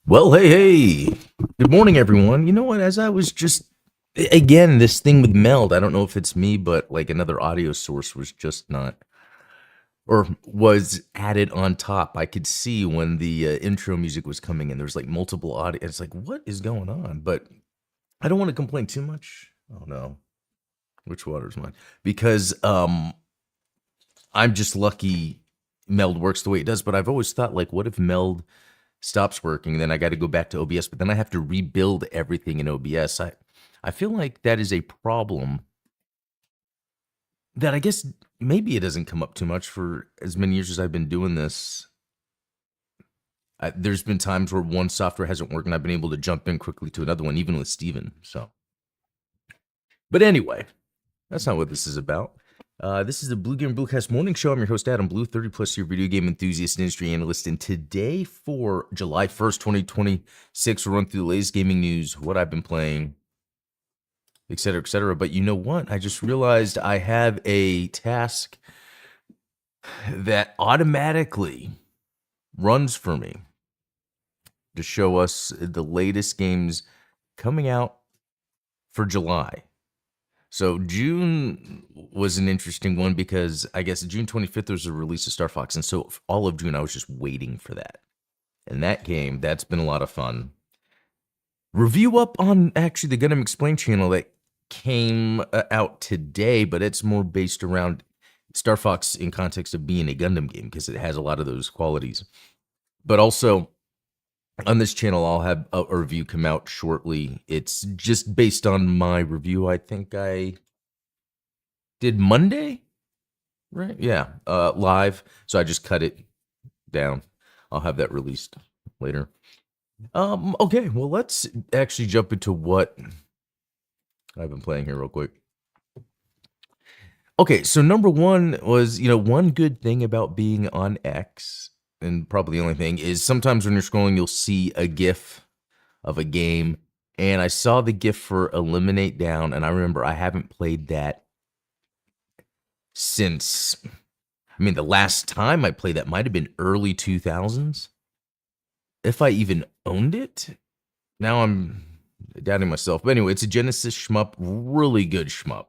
Well, hey. Good morning, everyone. You know what? As I was just, again, this thing with Meld, I don't know if it's me, but like another audio source was just not, or was added on top. I could see when the intro music was coming in, there was like multiple audio. It's like, what is going on? But I don't want to complain too much. Oh no. Which water's mine? Because I'm just lucky Meld works the way it does, but I've always thought, like, what if Meld stops working, then I got to go back to OBS, but then I have to rebuild everything in OBS. I feel like that is a problem that I guess maybe it doesn't come up too much for as many years as I've been doing this. There's been times where one software hasn't worked and I've been able to jump in quickly to another one, even with Steven. So, but anyway, that's not what this is about. This is the Blue Game Bluecast Morning Show. I'm your host, Adam Blue, 30 plus year video game enthusiast and industry analyst. And today, for July 1st, 2026, we'll run through the latest gaming news, what I've been playing, etc., etc. But you know what? I just realized I have a task that automatically runs for me to show us the latest games coming out for July. So June was an interesting one because I guess June 25th was the release of Star Fox. And so all of June, I was just waiting for that. And that game, that's been a lot of fun. Review up on actually the Gundam Explained channel that came out today, but it's more based around Star Fox in context of being a Gundam game because it has a lot of those qualities. But also on this channel, I'll have a review come out shortly. It's just based on my review. I think I did Monday, right? Yeah, live. So I just cut it down. I'll have that released later. Okay, well, let's actually jump into what I've been playing here real quick. Okay, so number one was, one good thing about being on X, and probably the only thing, is sometimes when you're scrolling, you'll see a GIF of a game, and I saw the GIF for Eliminate Down, and I remember I haven't played that since, the last time I played that might have been early 2000s, if I even owned it. Now I'm doubting myself. But anyway, it's a Genesis shmup, really good shmup.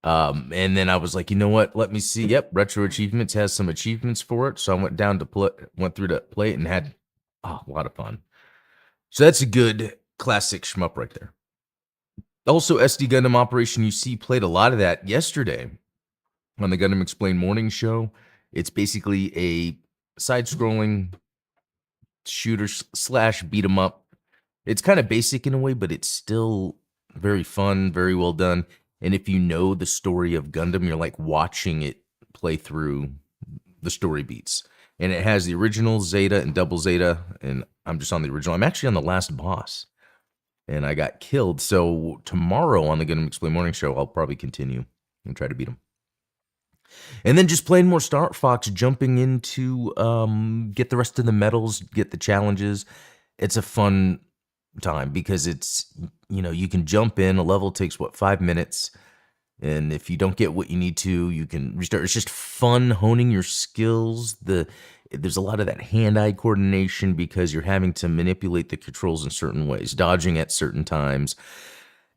And then I was like, you know what? Let me see. Yep, Retro Achievements has some achievements for it. So I went through to play it and had a lot of fun. So that's a good classic shmup right there. Also, SD Gundam Operation UC played a lot of that yesterday on the Gundam Explained morning show. It's basically a side-scrolling shooter slash beat 'em up. It's kind of basic in a way, but it's still very fun, very well done. And if you know the story of Gundam, you're like watching it play through the story beats. And it has the original Zeta and Double Zeta, and I'm just on the original. I'm actually on the last boss, and I got killed. So tomorrow on the Gundam Explain Morning Show, I'll probably continue and try to beat him. And then just playing more Star Fox, jumping into get the rest of the medals, get the challenges. It's a fun time because it's, you can jump in. A level takes 5 minutes, and if you don't get what you need to, you can restart. It's just fun honing your skills. There's a lot of that hand-eye coordination because you're having to manipulate the controls in certain ways, dodging at certain times,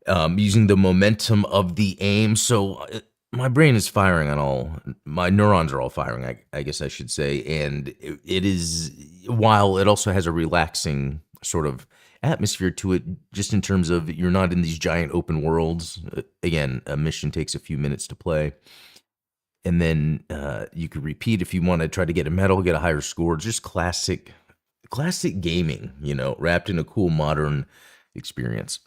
using the momentum of the aim. So my brain is firing on all. My neurons are all firing, I guess I should say. And it is, while it also has a relaxing sort of atmosphere to it, just in terms of you're not in these giant open worlds. Again, a mission takes a few minutes to play, and then you could repeat if you want to try to get a medal, get a higher score. Just classic gaming, wrapped in a cool modern experience.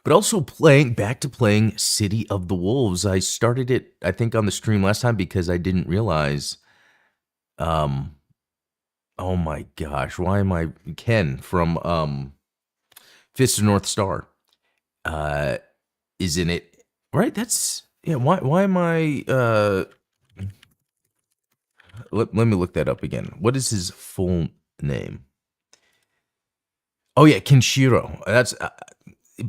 But also back to playing City of the Wolves. I started it, I think, on the stream last time because I didn't realize oh my gosh, why am I Ken from Fist of North Star is in it, right? That's why am I let me look that up again. What is his full name? Oh yeah, Kenshiro. That's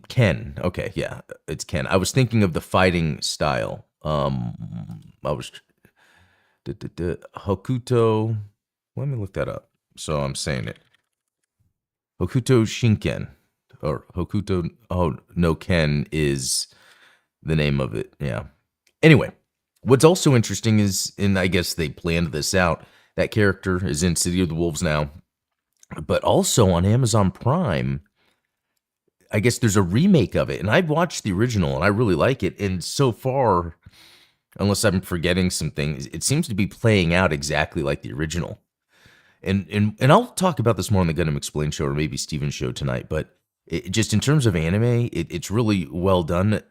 Ken. Okay, yeah, it's Ken. I was thinking of the fighting style. I was Hokuto. Let me look that up. So I'm saying it Hokuto Shinken, or Hokuto no Ken is the name of it. Yeah. Anyway, what's also interesting is, and I guess they planned this out, that character is in City of the Wolves now, but also on Amazon Prime, I guess there's a remake of it. And I've watched the original and I really like it. And so far, unless I'm forgetting some things, it seems to be playing out exactly like the original. And I'll talk about this more on the Gundam Explained show or maybe Steven's show tonight, but just in terms of anime, it's really well done.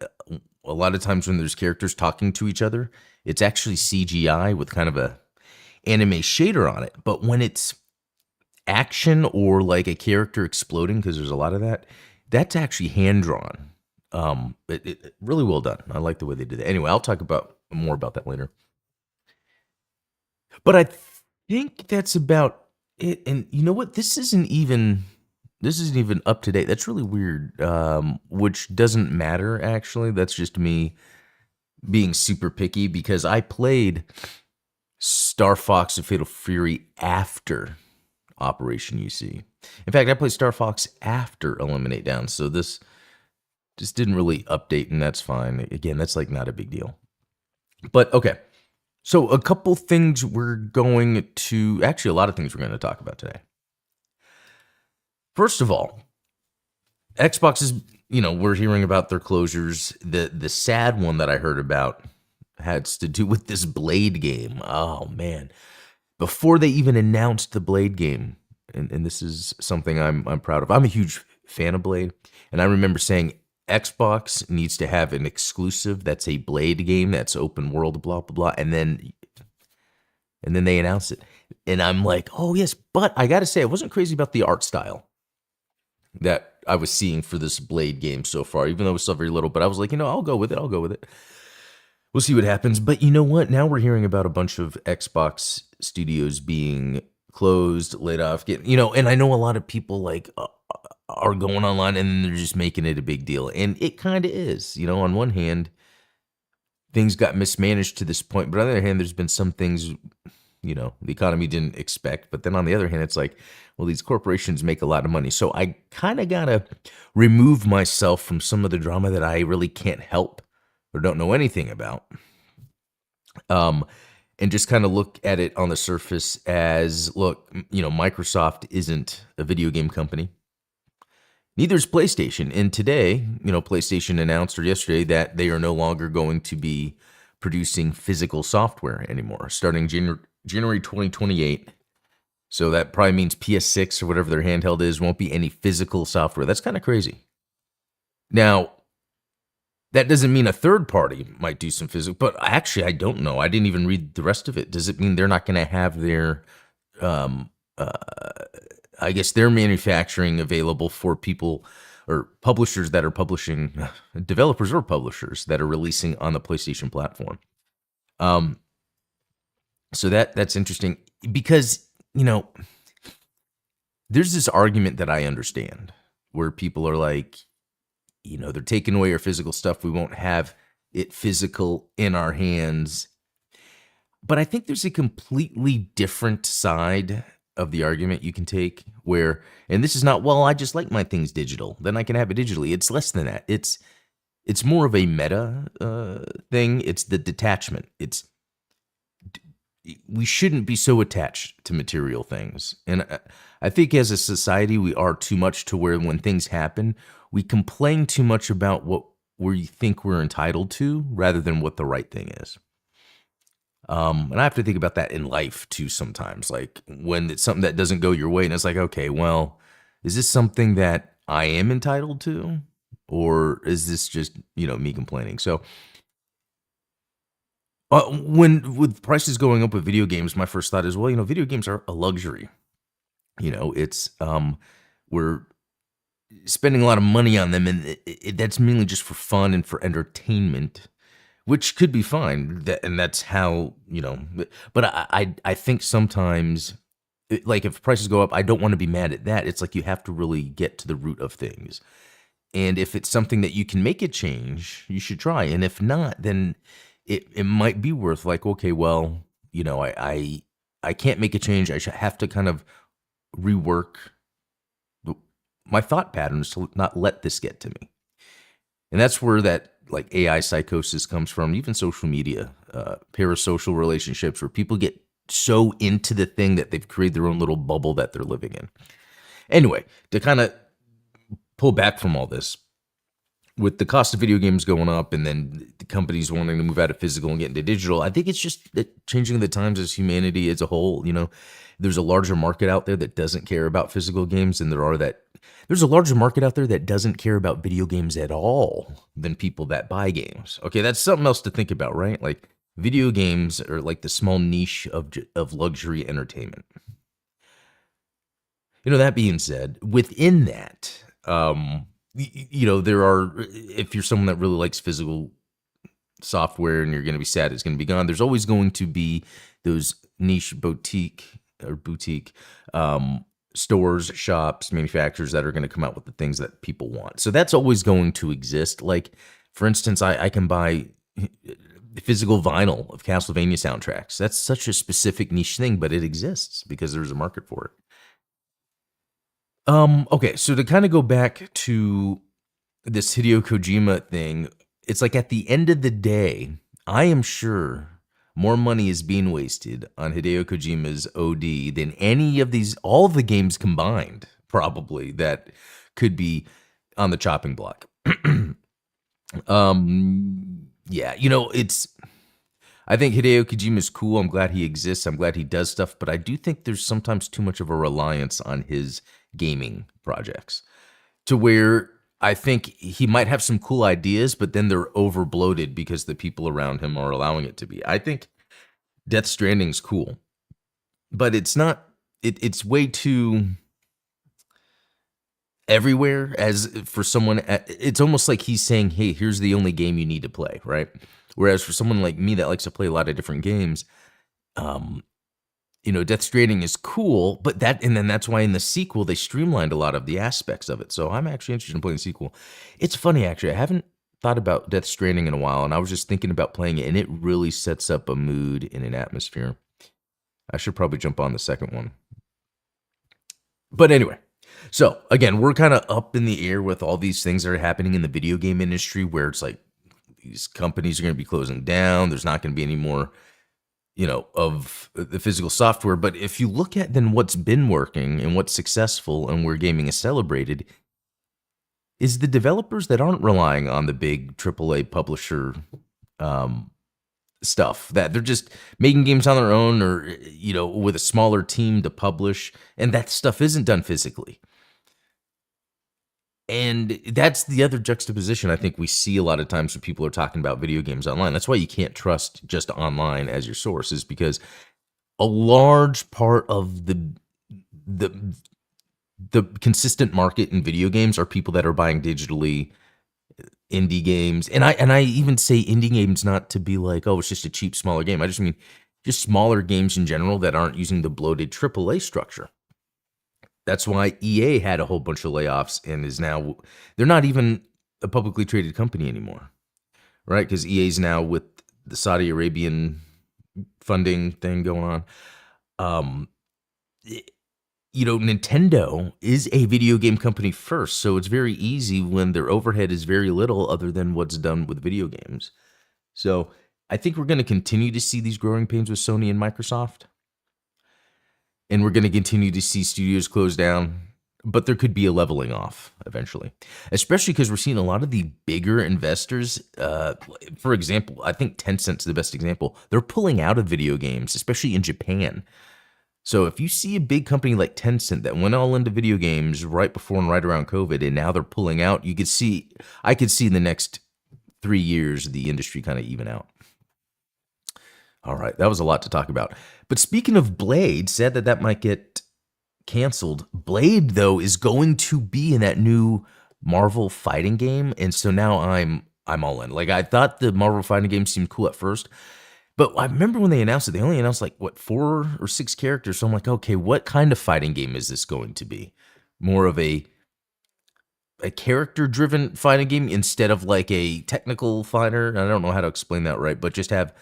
A lot of times when there's characters talking to each other, it's actually CGI with kind of a anime shader on it. But when it's action or like a character exploding, because there's a lot of that, that's actually hand drawn. It really well done. I like the way they did it. Anyway, I'll talk about more about that later. But I think that's about it. And you know what? This isn't even up to date. That's really weird. Which doesn't matter actually. That's just me being super picky because I played Star Fox and Fatal Fury after Operation UC. In fact, I played Star Fox after Eliminate Down, so this just didn't really update, and that's fine. Again, that's like not a big deal. But okay, so a couple things we're going to, actually a lot of things we're going to talk about today. First of all, Xbox is, we're hearing about their closures. The sad one that I heard about has to do with this Blade game. Oh man. Before they even announced the Blade game, and this is something I'm proud of. I'm a huge fan of Blade, and I remember saying Xbox needs to have an exclusive that's a Blade game that's open world, blah blah blah, and then they announced it, and I'm like, oh yes, but I got to say I wasn't crazy about the art style that I was seeing for this Blade game so far, even though it was still very little. But I was like, I'll go with it. We'll see what happens. But you know what? Now we're hearing about a bunch of Xbox studios being closed, laid off, and I know a lot of people like are going online and they're just making it a big deal. And it kind of is, on one hand, things got mismanaged to this point, but on the other hand, there's been some things, the economy didn't expect. But then on the other hand, it's like, well, these corporations make a lot of money. So I kind of got to remove myself from some of the drama that I really can't help or don't know anything about. And just kind of look at it on the surface as, look, Microsoft isn't a video game company. Neither is PlayStation. And today, PlayStation announced, or yesterday, that they are no longer going to be producing physical software anymore, starting January 2028. So that probably means PS6 or whatever their handheld is won't be any physical software. That's kind of crazy. Now, that doesn't mean a third party might do some physical, but actually, I don't know. I didn't even read the rest of it. Does it mean they're not going to have their, I guess, their manufacturing available for people or publishers that are publishing, developers or publishers that are releasing on the PlayStation platform? So that's interesting because, there's this argument that I understand where people are like, they're taking away our physical stuff. We won't have it physical in our hands. But I think there's a completely different side of the argument you can take where, and this is not, well, I just like my things digital, then I can have it digitally. It's less than that. It's more of a meta thing. It's the detachment. We shouldn't be so attached to material things. And I think as a society, we are too much to where when things happen, we complain too much about what we think we're entitled to rather than what the right thing is. And I have to think about that in life too sometimes. Like when it's something that doesn't go your way and it's like, okay, well, is this something that I am entitled to? Or is this just, me complaining? So when with prices going up with video games, my first thought is, well, video games are a luxury. It's we're spending a lot of money on them, and that's mainly just for fun and for entertainment, which could be fine. And that's how But I think sometimes, like if prices go up, I don't want to be mad at that. It's like you have to really get to the root of things, and if it's something that you can make a change, you should try. And if not, then it might be worth like, okay, well, I can't make a change. I should have to kind of rework my thought patterns to not let this get to me. And that's where that like AI psychosis comes from, even social media, parasocial relationships where people get so into the thing that they've created their own little bubble that they're living in. Anyway, to kind of pull back from all this, with the cost of video games going up and then the companies wanting to move out of physical and get into digital, I think it's just changing the times as humanity as a whole. There's a larger market out there that doesn't care about physical games, and there's a larger market out there that doesn't care about video games at all than people that buy games. Okay, that's something else to think about, right? Like video games are like the small niche of luxury entertainment. That being said, within that, there are, if you're someone that really likes physical software and you're going to be sad it's going to be gone, there's always going to be those niche boutique stores, shops, manufacturers that are going to come out with the things that people want. So that's always going to exist. Like, for instance, I can buy physical vinyl of Castlevania soundtracks. That's such a specific niche thing, but it exists because there's a market for it. Okay, so to kind of go back to this Hideo Kojima thing, it's like at the end of the day, I am sure more money is being wasted on Hideo Kojima's OD than all the games combined, probably, that could be on the chopping block. Yeah, I think Hideo Kojima is cool. I'm glad he exists. I'm glad he does stuff, but I do think there's sometimes too much of a reliance on his gaming projects to where I think he might have some cool ideas, but then they're over bloated because the people around him are allowing it to be. I think Death Stranding's cool, but it's not, it's way too everywhere as for someone. It's almost like he's saying, hey, here's the only game you need to play, right? Whereas for someone like me that likes to play a lot of different games, Death Stranding is cool, but that's why in the sequel they streamlined a lot of the aspects of it. So I'm actually interested in playing the sequel. It's funny, actually. I haven't thought about Death Stranding in a while, and I was just thinking about playing it, and it really sets up a mood and an atmosphere. I should probably jump on the second one. But anyway, so again, we're kind of up in the air with all these things that are happening in the video game industry where it's like these companies are going to be closing down. There's not going to be any more of the physical software. But if you look at then what's been working and what's successful and where gaming is celebrated is the developers that aren't relying on the big AAA publisher stuff, that they're just making games on their own or, with a smaller team to publish. And that stuff isn't done physically. And that's the other juxtaposition I think we see a lot of times when people are talking about video games online. That's why you can't trust just online as your source, is because a large part of the consistent market in video games are people that are buying digitally indie games. And I even say indie games not to be like, oh, it's just a cheap, smaller game. I just mean just smaller games in general that aren't using the bloated AAA structure. That's why EA had a whole bunch of layoffs and they're not even a publicly traded company anymore, right? Because EA's now with the Saudi Arabian funding thing going on. Nintendo is a video game company first, so it's very easy when their overhead is very little other than what's done with video games. So I think we're going to continue to see these growing pains with Sony and Microsoft. And we're going to continue to see studios close down, but there could be a leveling off eventually, especially because we're seeing a lot of the bigger investors. For example, I think Tencent's the best example. They're pulling out of video games, especially in Japan. So if you see a big company like Tencent that went all into video games right before and right around COVID, and now they're pulling out, I could see in the next 3 years the industry kind of even out. All right, that was a lot to talk about. But speaking of Blade, said that might get canceled. Blade, though, is going to be in that new Marvel fighting game, and so now I'm all in. Like, I thought the Marvel fighting game seemed cool at first, but I remember when they announced it, they only announced 4 or 6 characters. So I'm like, okay, what kind of fighting game is this going to be? More of a character-driven fighting game instead of like a technical fighter? I don't know how to explain that right, but just have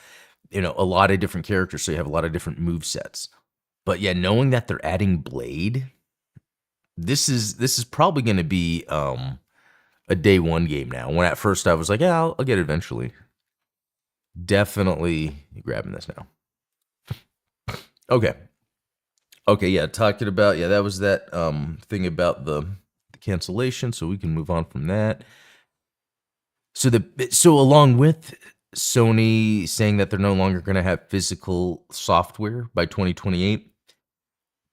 a lot of different characters, so you have a lot of different move sets. But yeah, knowing that they're adding Blade, this is probably going to be a day one game now. When at first I was like, yeah, I'll get it eventually. Definitely grabbing this now. Okay. Okay, yeah, talking about that was that thing about the cancellation, so we can move on from that. So along with Sony saying that they're no longer going to have physical software by 2028,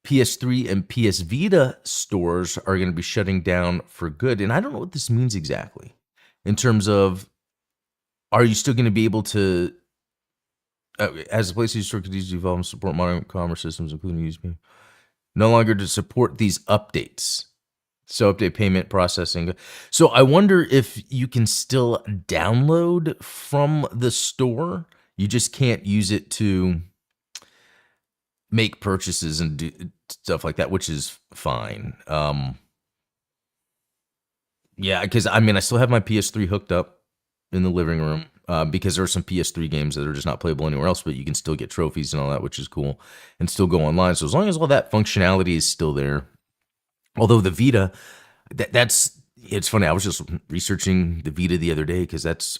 PS3 and PS Vita stores are going to be shutting down for good. And I don't know what this means exactly in terms of, are you still going to be able to, as a PlayStation Store continues to evolve and support modern commerce systems, including USB, no longer to support these updates. So update payment processing. So I wonder if you can still download from the store. You just can't use it to make purchases and do stuff like that, which is fine. Yeah, because I mean, I still have my PS3 hooked up in the living room because there are some PS3 games that are just not playable anywhere else, but you can still get trophies and all that, which is cool, and still go online. So as long as all that functionality is still there, although the Vita, it's funny. I was just researching the Vita the other day because that's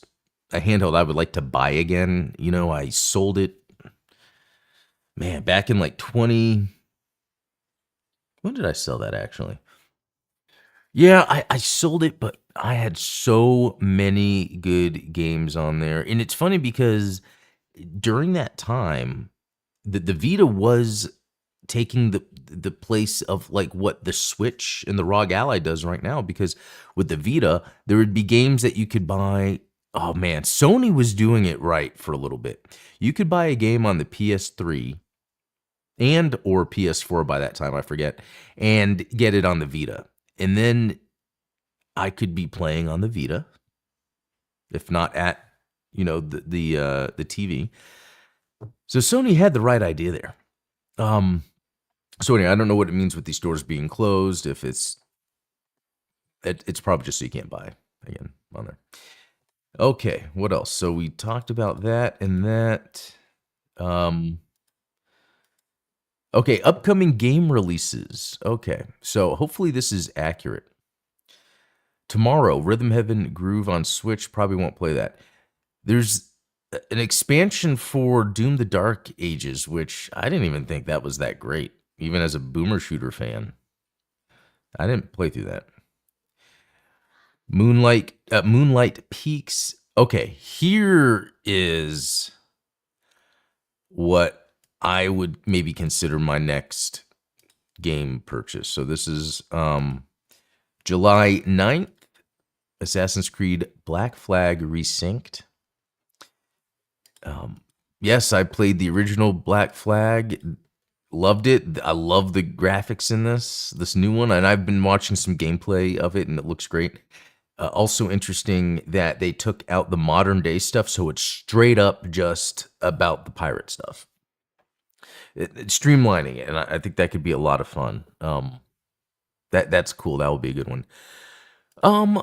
a handheld I would like to buy again. You know, I sold it, man, back in like 20. When did I sell that actually? Yeah, I sold it, but I had so many good games on there. And it's funny because during that time, the Vita was taking the place of like what the Switch and the ROG Ally does right now. Because with the Vita, there would be games that you could buy. Oh man, Sony was doing it right for a little bit. You could buy a game on the PS3 and or PS4 by that time, I forget, and get it on the Vita. And then I could be playing on the Vita, if not at, the TV. So Sony had the right idea there. So anyway, I don't know what it means with these stores being closed. If it's probably just so you can't buy again on there. Okay, what else? So we talked about that and that. Okay, upcoming game releases. Okay, so hopefully this is accurate. Tomorrow, Rhythm Heaven Groove on Switch. Probably won't play that. There's an expansion for Doom the Dark Ages, which I didn't even think that was that great, even as a boomer shooter fan. I didn't play through that. Moonlight Peaks. Okay, here is what I would maybe consider my next game purchase. So this is July 9th, Assassin's Creed Black Flag Resynced. Yes, I played the original Black Flag. Loved it. I love the graphics in this new one, and I've been watching some gameplay of it, and it looks great. Also interesting that they took out the modern day stuff, so it's straight up just about the pirate stuff. It's streamlining it, and I think that could be a lot of fun. That's cool. That will be a good one.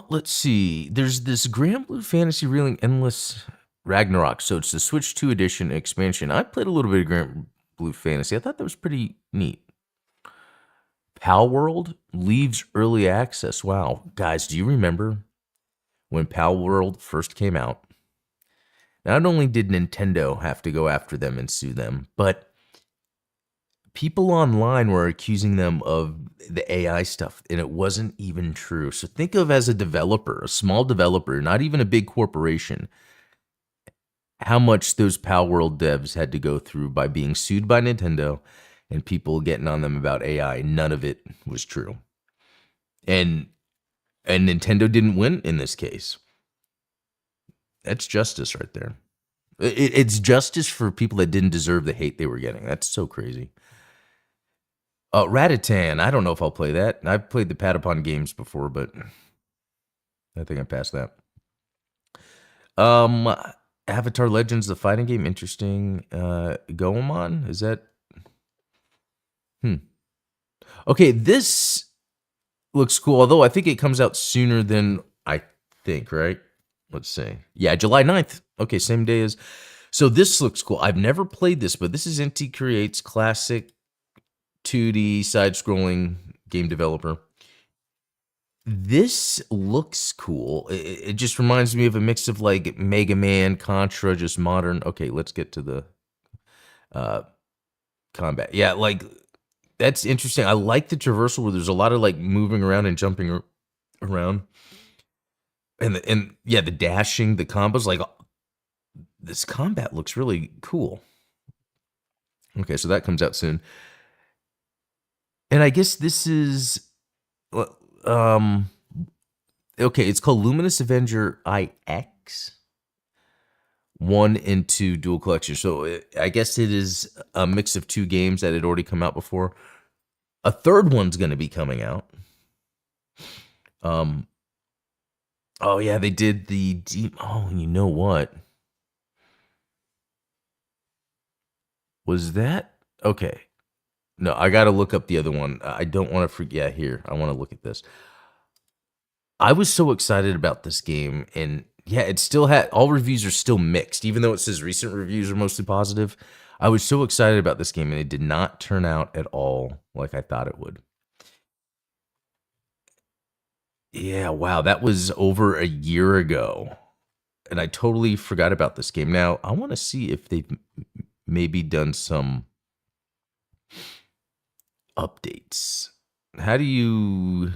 Let's see. There's this Grand Blue Fantasy Reeling Endless Ragnarok. So it's the Switch 2 edition expansion. I played a little bit of Grand Blue Fantasy. I thought that was pretty neat. Pal World leaves early access. Wow. Guys, do you remember when Pal World first came out? Not only did Nintendo have to go after them and sue them, but people online were accusing them of the AI stuff, and it wasn't even true. So think of, as a developer, a small developer, not even a big corporation, how much those Pal World devs had to go through by being sued by Nintendo and people getting on them about AI. None of it was true. And Nintendo didn't win in this case. That's justice right there. It's justice for people that didn't deserve the hate they were getting. That's so crazy. Ratatan. I don't know if I'll play that. I've played the Patapon games before, but I think I passed that. Avatar Legends, the fighting game. Interesting. Goemon? Is that? Okay, this looks cool, although I think it comes out sooner than I think, right? Let's see. Yeah, July 9th. Okay, same day as. So this looks cool. I've never played this, but this is NT Creates, classic 2D side-scrolling game developer. This looks cool. It just reminds me of a mix of like Mega Man, Contra, just modern. Okay, let's get to the uh combat. Yeah, like that's interesting. I like the traversal where there's a lot of like moving around and jumping around. And yeah, the dashing, the combos, like this combat looks really cool. Okay, so that comes out soon. And I guess this is um okay, it's called Luminous Avenger IX 1 and 2 dual collection. So I guess it is a mix of two games that had already come out before. A third one's going to be coming out. Um oh yeah, they did the oh, you know what? Was that okay? No, I got to look up the other one. I don't want to forget here. I want to look at this. I was so excited about this game, and yeah, it still had all reviews are still mixed, even though it says recent reviews are mostly positive. I was so excited about this game, and it did not turn out at all like I thought it would. Yeah, wow, that was over a year ago, and I totally forgot about this game. Now, I want to see if they've maybe done some updates. How do you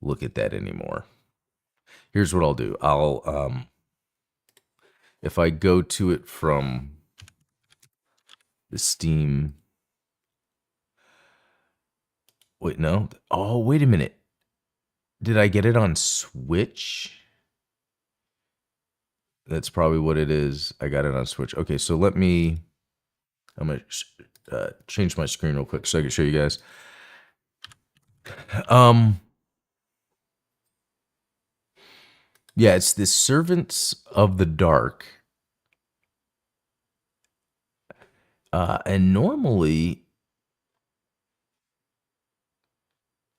look at that anymore? Here's what I'll do. I'll if I go to it from the Steam. Wait, no. Oh, wait a minute. Did I get it on Switch? That's probably what it is. I got it on Switch. Okay, so let me. I'm gonna change my screen real quick so I can show you guys. Um, yeah, it's the Servants of the Dark. And normally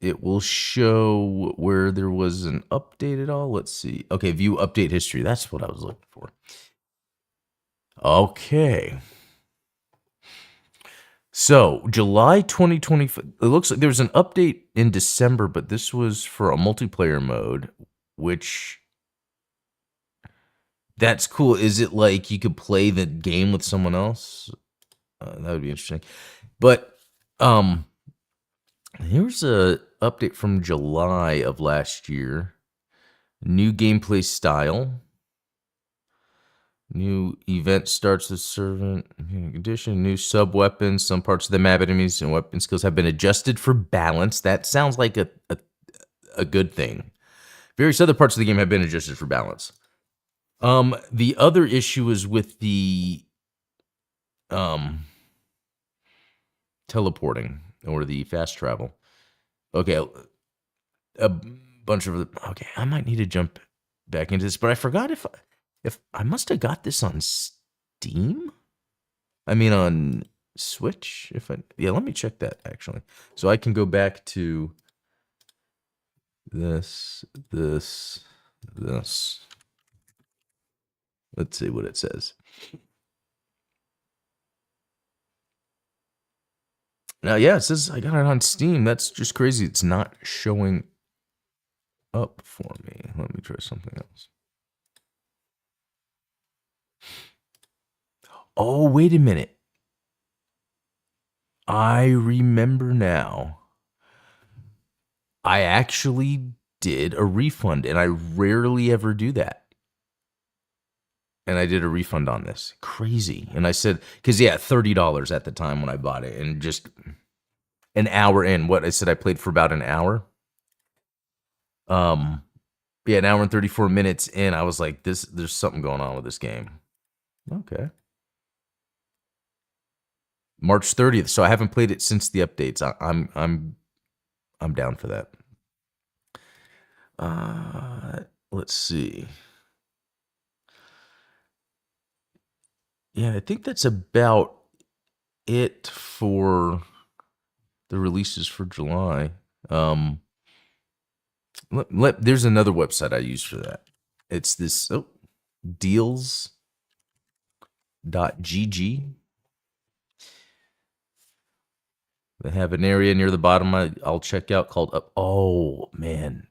it will show where there was an update at all. Let's see. Okay, view update history. That's what I was looking for. Okay. So, July 2020, it looks like there was an update in December, but this was for a multiplayer mode, which that's cool. Is it like you could play the game with someone else? That would be interesting. But here's a update from July of last year. New gameplay style. New event starts the servant condition. New sub weapons. Some parts of the map enemies and weapon skills have been adjusted for balance. That sounds like a good thing. Various other parts of the game have been adjusted for balance. The other issue is with the teleporting or the fast travel. Okay, a bunch of okay. I might need to jump back into this, but I forgot if I must have got this on Steam. I mean on Switch. If I yeah, let me check that actually, so I can go back to this. Let's see what it says. Now, yeah, it says I got it on Steam. That's just crazy. It's not showing up for me. Let me try something else. Oh, wait a minute. I remember now. I actually did a refund, and I rarely ever do that. And I did a refund on this. Crazy. And I said, because yeah, $30 at the time when I bought it, and just an hour in. What I said, I played for about an hour. Yeah, an hour and 34 minutes in. I was like, there's something going on with this game. Okay. March 30th. So I haven't played it since the updates. I'm down for that. Let's see. Yeah, I think that's about it for the releases for July. There's another website I use for that. It's this deals.gg. They have an area near the bottom I'll check out called Up. Oh, man.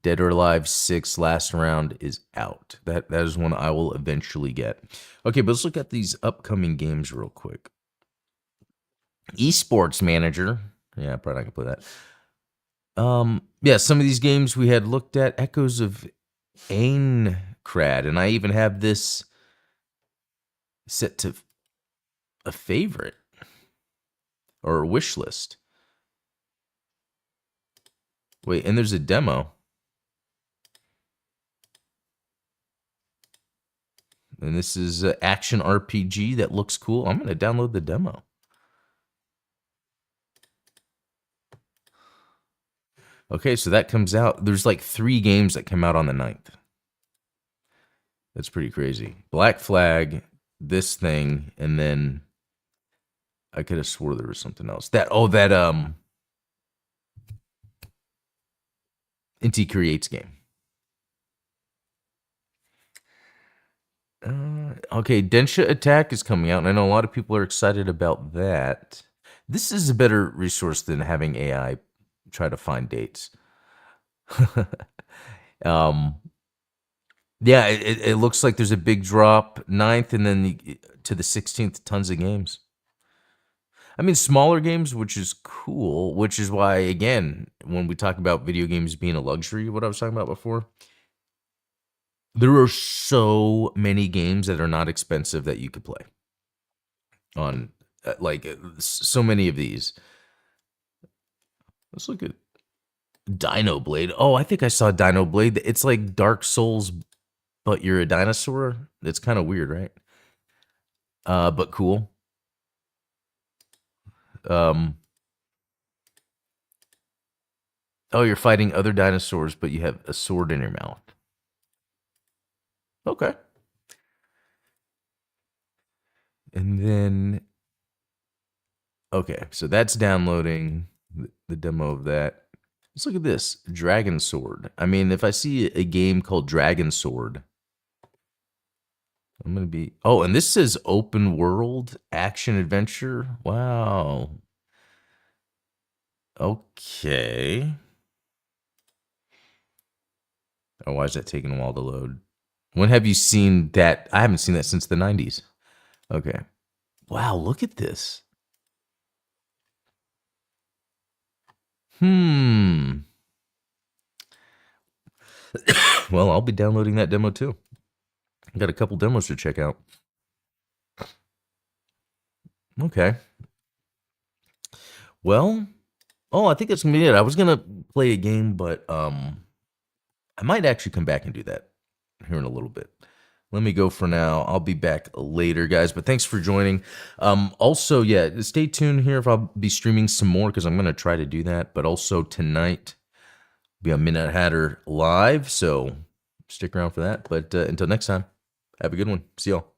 Dead or Alive 6 last round is out. That is one I will eventually get. Okay, but let's look at these upcoming games real quick. Esports Manager. Yeah, probably not gonna play that. Yeah, some of these games we had looked at. Echoes of Aincrad, and I even have this set to a favorite or a wish list. Wait, and there's a demo. And this is an action RPG that looks cool. I'm going to download the demo. Okay, so that comes out. There's like 3 games that come out on the 9th. That's pretty crazy. Black Flag, this thing, and then I could have swore there was something else. That Inti Creates game. Okay, Densha Attack is coming out, and I know a lot of people are excited about that. This is a better resource than having AI try to find dates. Yeah, it looks like there's a big drop 9th, and then to the 16th, tons of games. I mean, smaller games, which is cool, which is why, again, when we talk about video games being a luxury, what I was talking about before, there are so many games that are not expensive that you could play on, so many of these. Let's look at Dino Blade. Oh, I think I saw Dino Blade. It's like Dark Souls, but you're a dinosaur. It's kind of weird, right? But cool. Oh, you're fighting other dinosaurs, but you have a sword in your mouth. Okay. And then, okay, so that's downloading the demo of that. Let's look at this Dragon Sword. I mean, if I see a game called Dragon Sword, I'm going to be. Oh, and this says open world action adventure. Wow. Okay. Oh, why is that taking a while to load? When have you seen that? I haven't seen that since the 90s. Okay. Wow, look at this. Well, I'll be downloading that demo too. I got a couple demos to check out. Okay. Well, I think that's gonna be it. I was gonna play a game, but I might actually come back and do that here in a little bit. Let me go for now. I'll be back later, guys. But thanks for joining. Also, yeah, stay tuned here if I'll be streaming some more because I'm gonna try to do that. But also tonight, be on Midnight Hatter live, so stick around for that. But until next time, have a good one. See y'all.